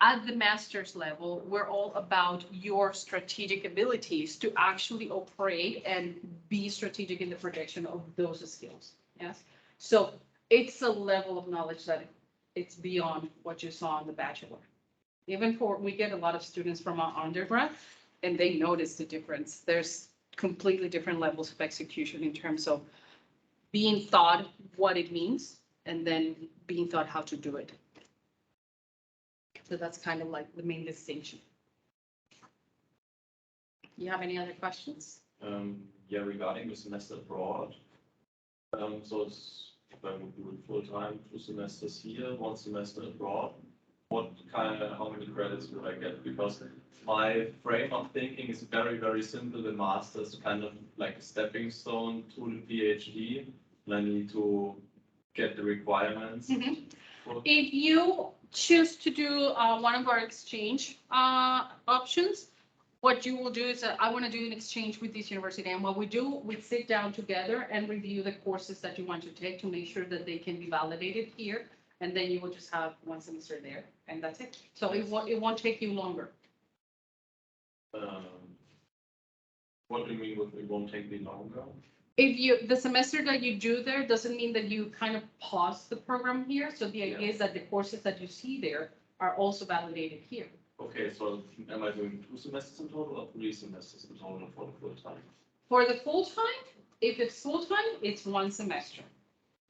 At the master's level, we're all about your strategic abilities to actually operate and be strategic in the projection of those skills. Yes. So it's a level of knowledge that it's beyond what you saw in the bachelor. Even we get a lot of students from our undergrad, and they notice the difference. There's completely different levels of execution in terms of being taught what it means and then being taught how to do it. So that's kind of like the main distinction. You have any other questions? Yeah, regarding the semester abroad. So it's, if I would do it full time, 2 semesters here, 1 semester abroad, how many credits would I get? Because my frame of thinking is very, very simple. The master is kind of like a stepping stone to the PhD, and I need to get the requirements. If you choose to do one of our exchange options, what you will do is I want to do an exchange with this university, and what we do, we sit down together and review the courses that you want to take to make sure that they can be validated here, and then you will just have 1 semester there, and that's it. So it won't take you longer. What do you mean it won't take me longer? If the semester that you do there doesn't mean that you kind of pause the program here. So the idea is that the courses that you see there are also validated here. Okay, so am I doing 2 semesters in total or 3 semesters in total for the full time? For the full-time, if it's full-time, it's 1 semester.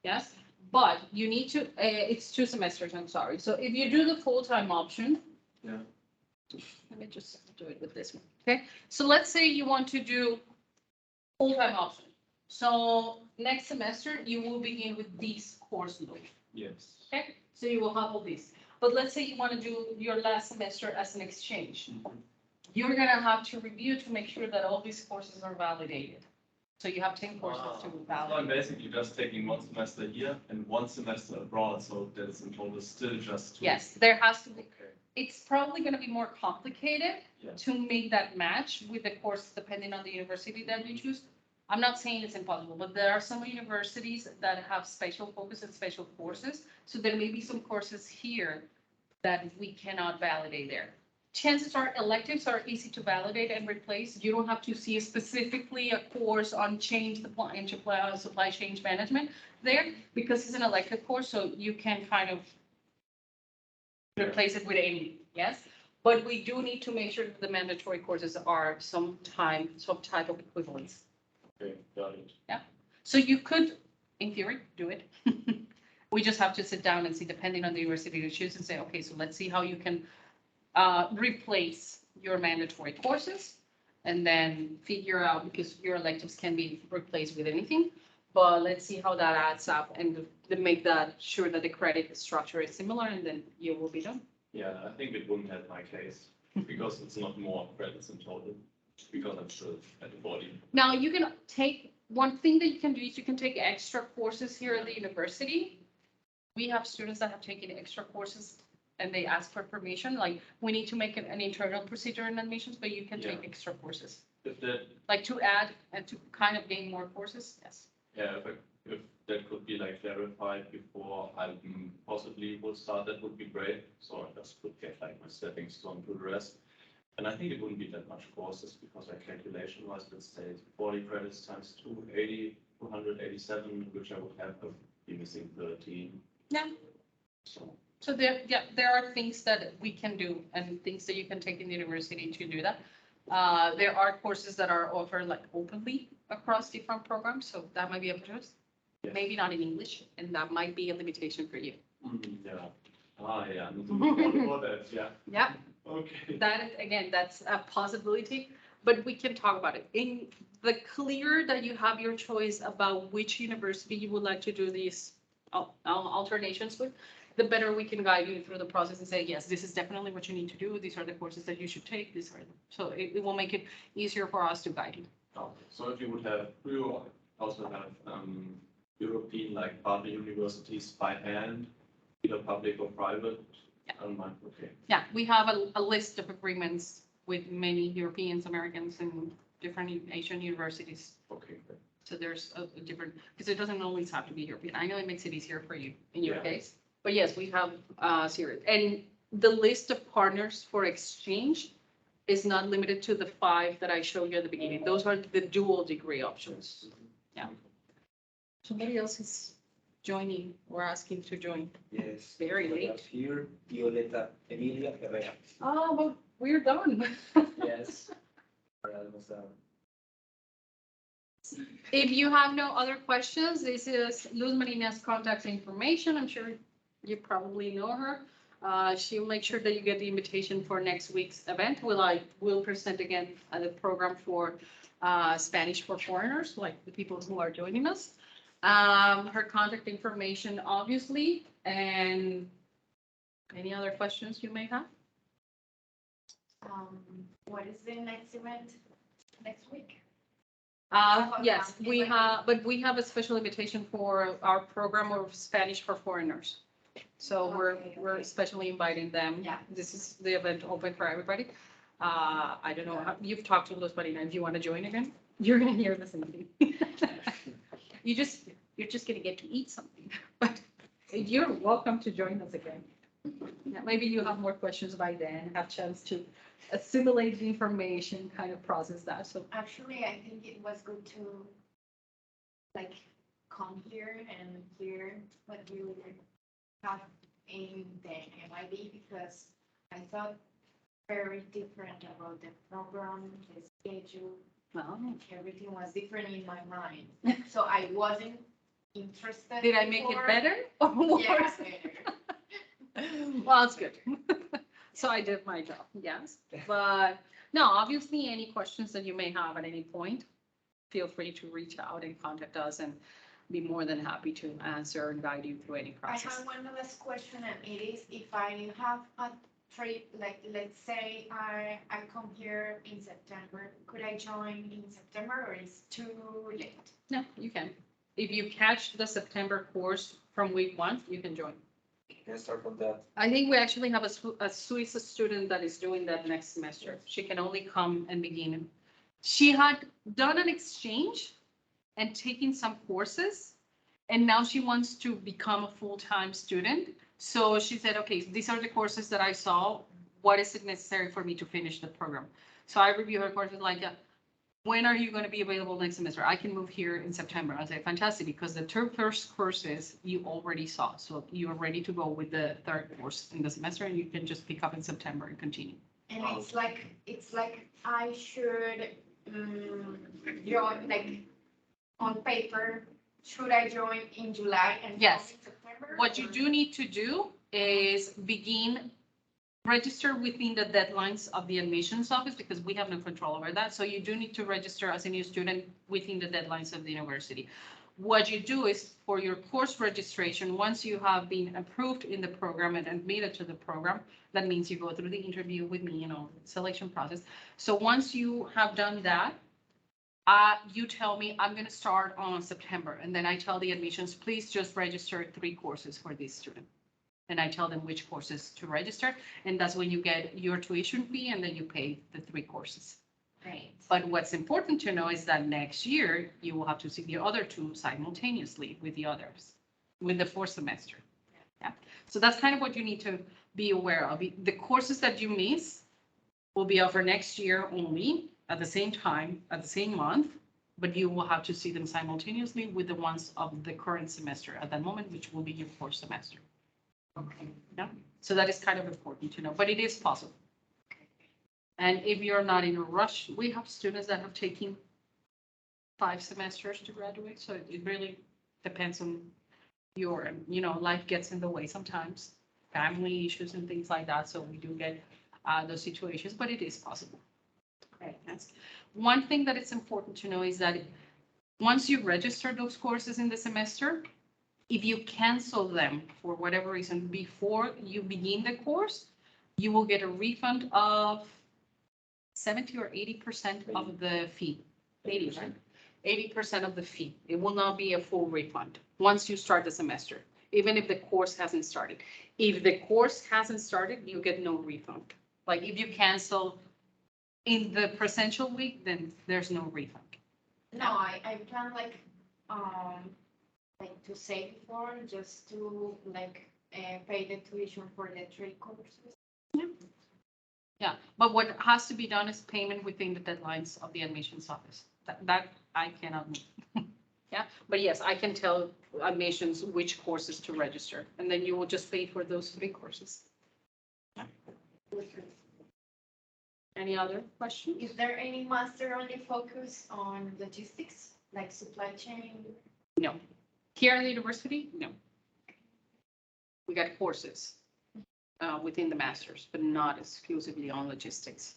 Yes, but you need to, it's 2 semesters, I'm sorry. So if you do the full-time option. Yeah. Let me just do it with this one, okay? So let's say you want to do full-time option. So next semester, you will begin with these course load, Yes. okay? So you will have all these. But let's say you want to do your last semester as an exchange. You're gonna have to review to make sure that all these courses are validated. So you have 10 courses to So I'm validate. basically just taking 1 semester here and 1 semester abroad, so that's in total still just 2. Yes, there has to be, Okay. it's probably gonna be more complicated Yes. to make that match with the course depending on the university that you choose. I'm not saying it's impossible, but there are some universities that have special focus and special courses. So there may be some courses here that we cannot validate there. Chances are electives are easy to validate and replace. You don't have to see specifically a course on supply chain management there because it's an elective course, so you can kind of replace it with any, yes? But we do need to make sure that the mandatory courses are some type of equivalence. Okay, got it. So you could, in theory, do it. We just have to sit down and see, depending on the university you choose, and say, okay, so let's see how you can replace your mandatory courses and then figure out, because your electives can be replaced with anything, but let's see how that adds up and to make that sure that the credit structure is similar, and then you will be done. Yeah, I think it wouldn't help my case because it's not more credits in total because I'm still at the body. Now, you can take, one thing that you can do is you can take extra courses here at the university. We have students that have taken extra courses and they ask for permission, like, we need to make an internal procedure in admissions, but you can take Yeah. extra courses. If that, Like to add and to kind of gain more courses, yes. yeah, if that could be like clarified before I possibly would start, that would be great. So I just could get like my stepping stone to the rest. And I think it wouldn't be that much courses because like calculation wise, let's say it's 40 credits times 280, 287, which I would have to be missing 13. Yeah. So there, yeah, there are things that we can do and things that you can take in the university to do that. There are courses that are offered like openly across different programs, so that might be a choice. Yes. Maybe not in English, and that might be a limitation for you. Yeah. Yeah. Not about that. Yeah. Yeah. Okay. That is, again, that's a possibility, but we can talk about it. In the clearer that you have your choice about which university you would like to do these alternations with, the better we can guide you through the process and say, yes, this is definitely what you need to do. These are the courses that you should take. These are, so it will make it easier for us to guide you. So if you would have, you also have European like partner universities by hand, either public or private. Okay. Yeah, we have a list of agreements with many Europeans, Americans, and different Asian universities. Okay. Great. So there's a different, because it doesn't always have to be European. I know it makes it easier for you in your Yeah. case, but yes, we have series. And the list of partners for exchange is not limited to the 5 that I showed you at the beginning. Those are the dual degree options. Yeah. Somebody else is joining or asking to join. Yes. Very we late. have Here, Violeta Emilia Herrera. Oh, well, we're done. Yes. We're almost done. If you have no other questions, this is Luz Marina's contact information. I'm sure you probably know her. She'll make sure that you get the invitation for next week's event. We'll present again the program for Spanish for foreigners, like the people who are joining us. Her contact information, obviously, and any other questions you may have? What is the next event next week? Yes, we have, but we have a special invitation for our program of Spanish for foreigners. So we're especially inviting them. Yeah. This is the event open for everybody. I don't know, you've talked to Luz Marina, if you want to join again, you're gonna hear the same thing. You're just gonna get to eat something, but you're welcome to join us again. Yeah, maybe you have more questions by then, have chance to assimilate the information, kind of process that, so. Actually, I think it was good to like come here and hear what you have in the MIB, because I thought very different about the program, the schedule, Well, Everything was different in my mind. So I wasn't interested. did I make it before. better or worse? Yeah, better. Well, it's good. So I did my job, yes. But no, obviously, any questions that you may have at any point, feel free to reach out and contact us and be more than happy to answer and guide you through any I process. have one last question, and it is if I have a trip, like, let's say I come here in September, could I join in September or is too late? No, you can. If you catch the September course from week 1, you can join. Can start from that. I think we actually have a Swiss student that is doing that next semester. She can only come and begin. She had done an exchange and taken some courses, and now she wants to become a full-time student. So she said, okay, these are the courses that I saw. What is it necessary for me to finish the program? So I review her courses like, when are you going to be available next semester? I can move here in September. I say, fantastic, because the 2 first courses you already saw. So you are ready to go with the 3rd course in the semester, and you can just pick up in September and continue. And it's like I should join, like, on paper, should I join in July and Yes. go in September? What you or- do need to do is register within the deadlines of the admissions office, because we have no control over that. So you do need to register as a new student within the deadlines of the university. What you do is for your course registration, once you have been approved in the program and admitted to the program, that means you go through the interview with me, selection process. So once you have done that, you tell me I'm going to start on September, and then I tell the admissions, please just register 3 courses for this student. And I tell them which courses to register, and that's when you get your tuition fee, and then you pay the 3 courses. Great. But what's important to know is that next year, you will have to see the other 2 simultaneously with the others, with the 4th semester. Yeah. So that's kind of what you need to be aware of. The courses that you miss will be offered next year only, at the same time, at the same month, but you will have to see them simultaneously with the ones of the current semester at that moment, which will be your 4th semester. Okay. Yeah, so that is kind of important to know, but it is possible. And if you're not in a rush, we have students that have taken 5 semesters to graduate, so it really depends on your, life gets in the way sometimes, family issues and things like that, so we do get those situations, but it is possible. Great. Yes. One thing that it's important to know is that once you register those courses in the semester, if you cancel them for whatever reason before you begin the course, you will get a refund of 70 or 80% of the fee. 80, right? 80% of the fee. It will not be a full refund once you start the semester, even if the course hasn't started. If the course hasn't started, you get no refund. Like if you cancel in the presential week, then there's no refund. No, I plan like to save before, just to pay the tuition for the 3 courses. Yeah, but what has to be done is payment within the deadlines of the admissions office. That I cannot do. Yeah, but yes, I can tell admissions which courses to register, and then you will just pay for those 3 courses. Any other questions? Is there any master only focus on logistics, like supply chain? No. Here at the university, no. We got courses within the masters, but not exclusively on logistics.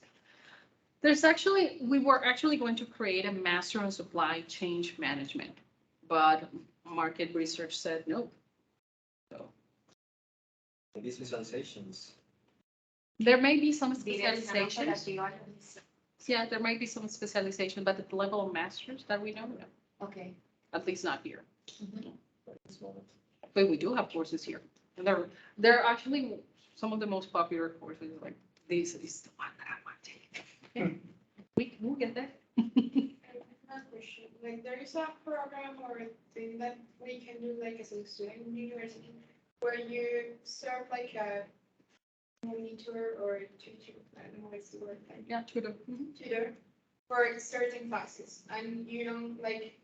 We were actually going to create a master in supply chain management, but market research said no. So These visualizations. there may be some Did it sound like specializations. the others? Yeah, there might be some specialization, but at the level of masters that we know, no, Okay. at least not here. At this moment. But we do have courses here. And they're actually some of the most popular courses, like this is the one that I want to take. We'll get there. Another question, like there is a program or a thing that we can do like as a student in university where you serve like a monitor or tutor, I don't know what's the word, like Yeah, tutor. tutor for certain classes, and you don't like,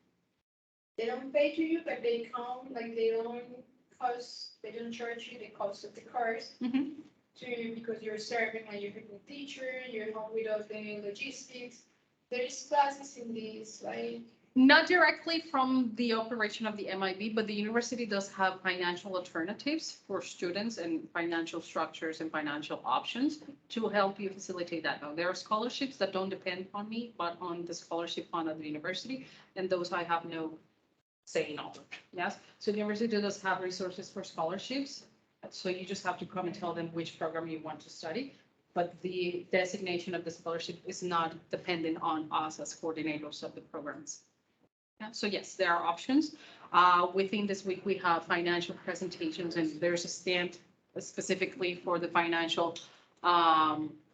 they don't pay to you, but they come, like they don't charge you the cost of the course Mhm. to, because you're serving, like you're the teacher, you're home with all the logistics. there is classes in these, like, Not directly from the operation of the MIB, but the university does have financial alternatives for students and financial structures and financial options to help you facilitate that. Now, there are scholarships that don't depend on me, but on the scholarship fund of the university, and those I have no say in all. Yes, so the university does have resources for scholarships. So you just have to come and tell them which program you want to study. But the designation of the scholarship is not dependent on us as coordinators of the programs. Yeah, so yes, there are options. Within this week, we have financial presentations, and there's a stand specifically for the financial.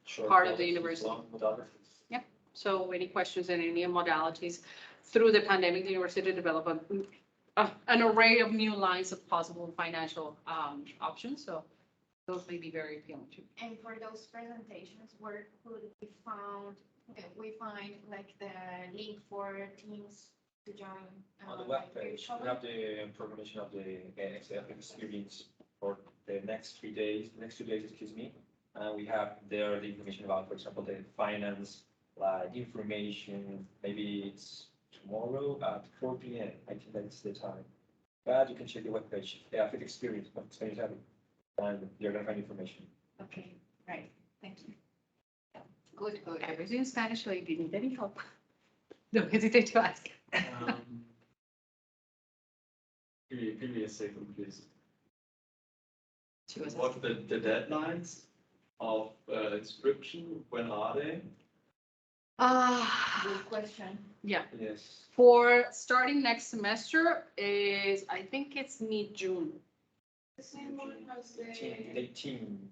Short Part of the modalities, university. long modalities. So any questions in any modalities? Through the pandemic, the university developed an array of new lines of possible financial options. So those may be very appealing to you. And for those presentations, where could we find like the link for teams to join? On the like, webpage, virtually? we have the information of the EAFIT experience for the next 3 days, next 2 days, excuse me. And we have there the information about, for example, the finance, like information, maybe it's tomorrow at 4 p.m. I think that's the time. But you can check the webpage, EAFIT experience, what experience having, and you're gonna find information. Okay, right, thank you. Good, good. Everything in Spanish, so if you need any help, don't hesitate to ask. Give me a second, please. She was What the deadlines of inscription, when are they? Good question. Yeah, Yes. for starting next semester is, I think it's mid-June. the same one as the, 18.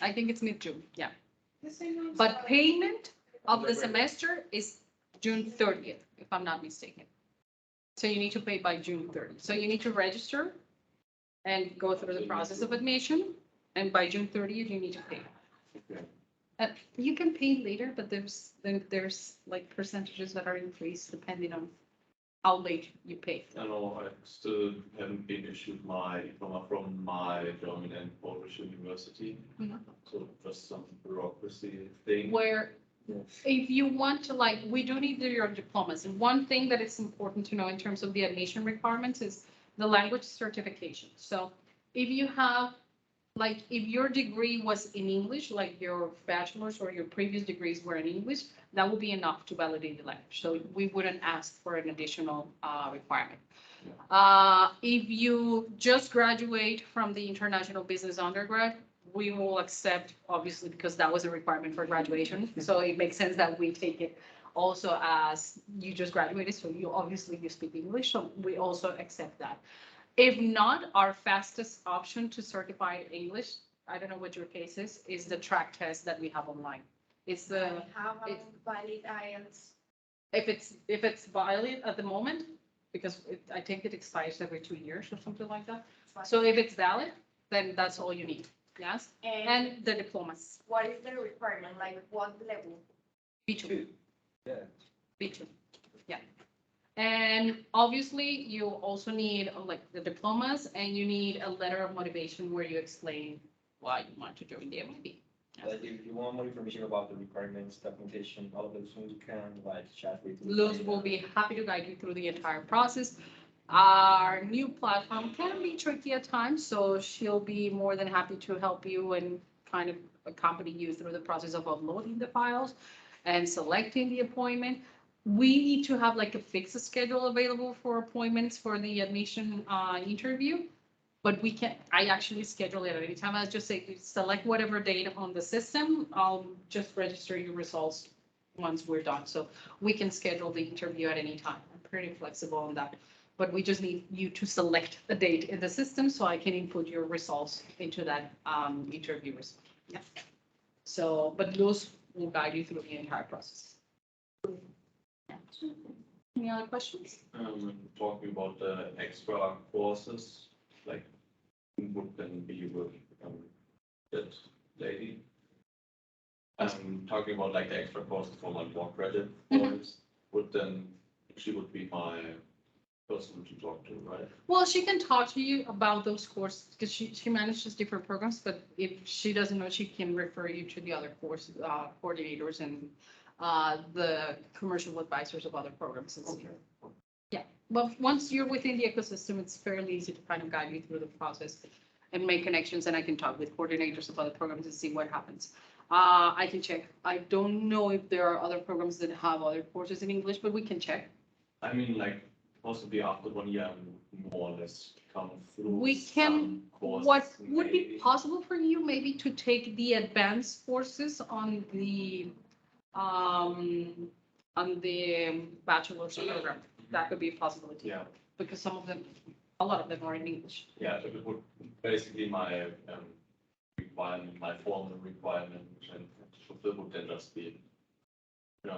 I think it's mid-June, yeah. the same one. But payment of the semester is June 30th, if I'm not mistaken. So you need to pay by June 30th. So you need to register and go through the process of admission. And by June 30th, you need to pay. You can pay later, but there's like percentages that are increased depending on how late you pay. I know I still haven't been issued my diploma from my German and Polish university. Mhm. So just some bureaucracy thing. Where Yes. if you want to, like, we do need your diplomas. And one thing that is important to know in terms of the admission requirements is the language certification. So if you have, like, if your degree was in English, like your bachelor's or your previous degrees were in English, that will be enough to validate the language. So we wouldn't ask for an additional requirement. If you just graduate from the international business undergrad, we will accept, obviously, because that was a requirement for graduation. So it makes sense that we take it also as you just graduated, so you speak English, so we also accept that. If not, our fastest option to certify English, I don't know what your case is the track test that we have online. It's the, I have a it's- valid IELTS. if it's valid at the moment, because I think it expires every 2 years or something like that. So if it's valid, then that's all you need, yes? And And the diplomas, what is the requirement, like what level? B2. Yeah. B2, yeah. And obviously, you also need like the diplomas and you need a letter of motivation where you explain why you want to join the MIB. Like if you want more information about the requirements, documentation, all of those things, you can like chat with. Luz will be happy to guide you through the entire process. Our new platform can be tricky at times, so she'll be more than happy to help you and kind of accompany you through the process of uploading the files and selecting the appointment. We need to have like a fixed schedule available for appointments for the admission interview. But we can, I actually schedule it at any time. I just say, you select whatever date on the system. I'll just register your results once we're done. So we can schedule the interview at any time. I'm pretty flexible on that. But we just need you to select a date in the system so I can input your results into that interview result. Yeah. So, but those will guide you through the entire process. Any other questions? Talking about the extra courses, like who would then be with that lady? Talking about like the extra courses for my more credit points, she would be my person to talk to, right? Well, she can talk to you about those courses because she manages different programs, but if she doesn't know, she can refer you to the other course coordinators and the commercial advisors of other programs and see. Yeah, well, once you're within the ecosystem, it's fairly easy to kind of guide you through the process and make connections, and I can talk with coordinators of other programs and see what happens. I can check. I don't know if there are other programs that have other courses in English, but we can check. I mean, like, possibly after 1 year, I'm more or less come through. We can, some courses, what would be maybe. possible for you maybe to take the advanced courses on the bachelor's program? That could be a possibility. Yeah, Because some of them, a lot of them are in English. yeah, it would basically my requirement, my formal requirement, and fulfill would then just be a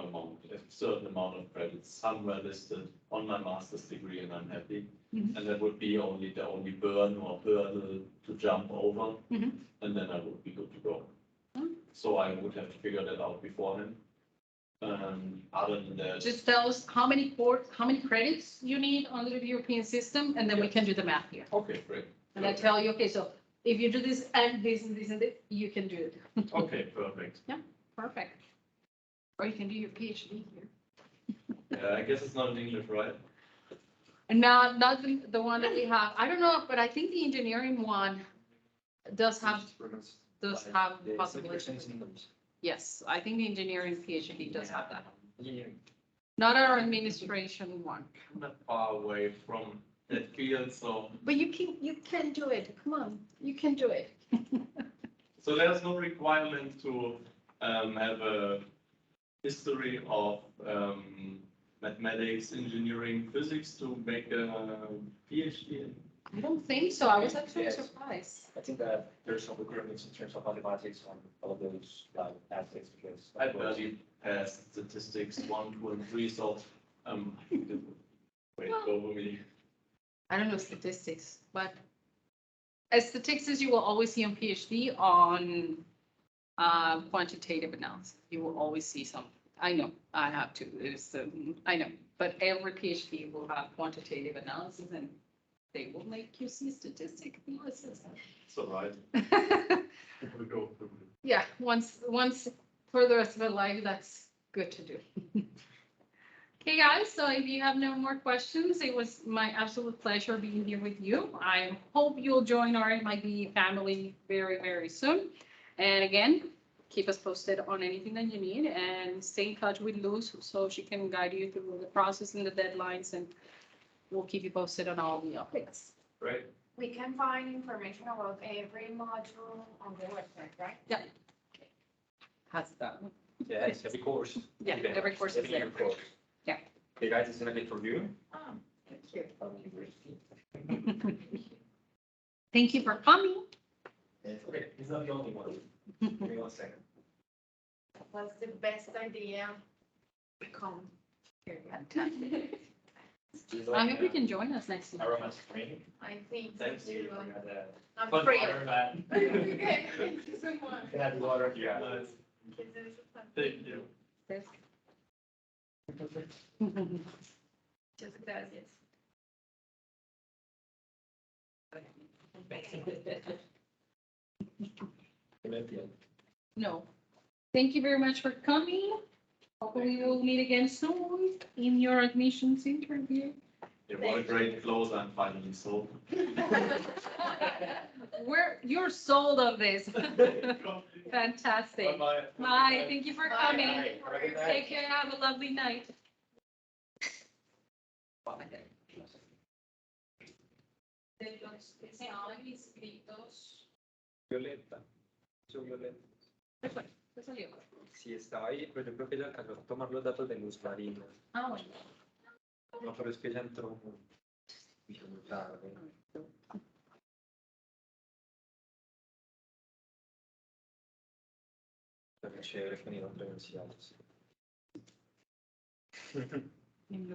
certain amount of credits somewhere listed on my master's degree, and I'm happy. Mhm. And that would be the only burn or hurdle to jump over, Mhm. and then I would be good to go. Mm. So I would have to figure that out beforehand. Other than that, Just tell us how many credits you need under the European system, and then we can do the math here. okay, great. And I tell you, okay, so if you do this and this and this and this, you can do it. Okay, perfect. Perfect. Or you can do your PhD here. Yeah, I guess it's not in English, right? And not the one that we have. I don't know, but I think the engineering one does have The possibility. questions in English. Yes, I think the engineering PhD does have that. Yeah. Not our administration one. I'm not far away from that field, so But you can do it. Come on, you can do it. there's no requirement to have a history of mathematics, engineering, physics to make a PhD. I don't think so. I was actually Yes. surprised. I think that there's some requirements in terms of mathematics on all of those aspects because. I barely passed statistics 1, 2, and 3, so I think that would wait over me. I don't know statistics, but as statistics, you will always see on PhD on quantitative analysis. You will always see some. I know, I have to. I know, but every PhD will have quantitative analysis, and they will make you see statistic analysis. So right. We go through it. Yeah, once for the rest of our life, that's good to do. Okay, guys, so if you have no more questions, it was my absolute pleasure being here with you. I hope you'll join our MIB family very, very soon. And again, keep us posted on anything that you need and stay in touch with Luz so she can guide you through the process and the deadlines, and we'll keep you posted on all the updates. Right. We can find information about every module on the website, right? How's that? Yeah, it's every course. Yeah, Event, every course is every there. course. Yeah. Okay, guys, it's gonna be for you. Thank you. Thank you for coming. Okay, it's not the only one. Give me 1 second. Was the best idea. Come. Fantastic. It's I hope you can join us next week. Aroma screen. I think. Thanks to you. so. We had a I'm fun free. water, man. Okay, thank you so much. We had water, yeah. Thank you. Just gracias. No. Thank you very much for coming. Hopefully we'll meet again soon in your admissions interview. Yeah, what a great close I'm finally sold. You're sold on this. Fantastic. Bye-bye. Bye. Thank you for coming. Have a good night. Take care. Have a lovely night. De los que se han inscritos. Violeta. Su Violeta. ¿Qué salió? Sí, estaba ahí, pero yo creo que ella alcanzó a tomar los datos de Luz Marina. Ah, bueno. No, pero es que ella entró muy tarde. Pero chévere que vinieron presenciales. En